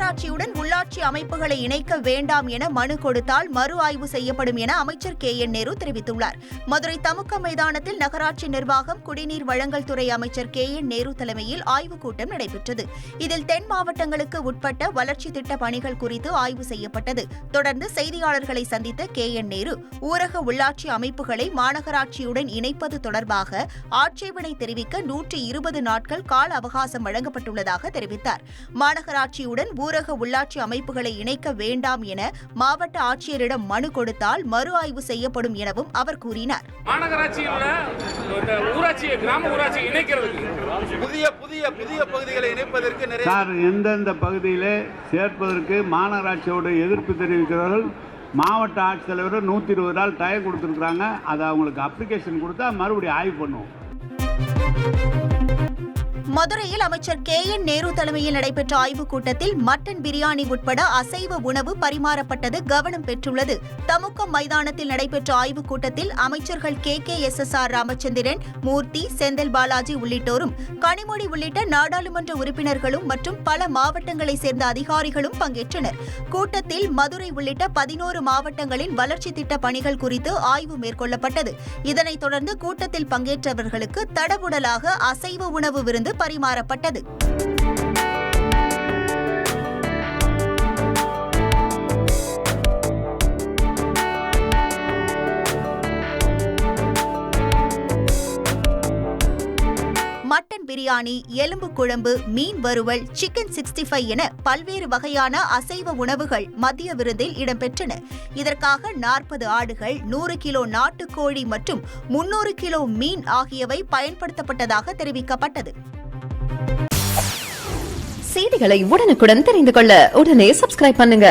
மாநகராட்சியுடன் உள்ளாட்சி அமைப்புகளை இணைக்க வேண்டாம் என மனு கொடுத்தால் மறு ஆய்வு செய்யப்படும் என அமைச்சர் KN நேரு தெரிவித்துள்ளார். மதுரை தமுக மைதானத்தில் நகராட்சி நிர்வாகம் குடிநீர் வழங்கல் துறை அமைச்சர் KN நேரு தலைமையில் ஆய்வுக் கூட்டம் நடைபெற்றது. இதில் தென் மாவட்டங்களுக்கு உட்பட்ட வளர்ச்சி திட்ட பணிகள் குறித்து ஆய்வு செய்யப்பட்டது. தொடர்ந்து செய்தியாளர்களை சந்தித்த KN நேரு ஊரக உள்ளாட்சி அமைப்புகளை மாநகராட்சியுடன் இணைப்பது தொடர்பாக ஆட்சேபனை தெரிவிக்க 120 நாட்கள் கால அவகாசம் வழங்கப்பட்டுள்ளதாக தெரிவித்தார். மாநகராட்சியுடன் ஊரக உள்ளாட்சி அமைப்புகளை இணைக்க வேண்டாம் என மாவட்ட ஆட்சியரிடம் மனு கொடுத்தால் மறு ஆய்வு செய்யப்படும் எனவும் அவர் கூறினார். புதிய பகுதிகளை இணைப்பதற்கு எந்தெந்த பகுதியிலே சேர்ப்பதற்கு மாநகராட்சியோட எதிர்ப்பு தெரிவிக்கிறவர்கள் மாவட்ட ஆட்சித்தலைவர் 120 நாள் டைம் கொடுத்துருக்காங்க. அதை அவங்களுக்கு அப்ளிகேஷன் கொடுத்தா மறுபடியும் ஆய்வு பண்ணுவோம். மதுரையில் அமைச்சர் KN நேரு தலைமையில் நடைபெற்ற ஆய்வுக் கூட்டத்தில் மட்டன் பிரியாணி உட்பட அசைவ உணவு பரிமாறப்பட்டது கவனம் பெற்றுள்ளது. தமுக மைதானத்தில் நடைபெற்ற ஆய்வுக் கூட்டத்தில் அமைச்சர்கள் KKSSR ராமச்சந்திரன், மூர்த்தி, செந்தில் பாலாஜி உள்ளிட்டோரும், கனிமொழி உள்ளிட்ட நாடாளுமன்ற உறுப்பினர்களும் மற்றும் பல மாவட்டங்களைச் சேர்ந்த அதிகாரிகளும் பங்கேற்றனர். கூட்டத்தில் மதுரை உள்ளிட்ட 11 மாவட்டங்களின் வளர்ச்சி திட்ட பணிகள் குறித்து ஆய்வு மேற்கொள்ளப்பட்டது. இதனைத் தொடர்ந்து கூட்டத்தில் பங்கேற்றவர்களுக்கு தடபுடலாக அசைவ உணவு விருந்து பரிமாறப்பட்டது. மட்டன் பிரியாணி, எலும்பு குழம்பு, மீன் வறுவல், சிக்கன் 65 என பல்வேறு வகையான அசைவ உணவுகள் மதிய விருந்தில் இடம்பெற்றன. இதற்காக 40 ஆடுகள், 100 கிலோ நாட்டுக்கோழி மற்றும் 300 கிலோ மீன் ஆகியவை பயன்படுத்தப்பட்டதாக தெரிவிக்கப்பட்டது. செய்திகளை உடனுக்குடன் தெரிந்து கொள்ள உடனே சப்ஸ்கிரைப் பண்ணுங்க.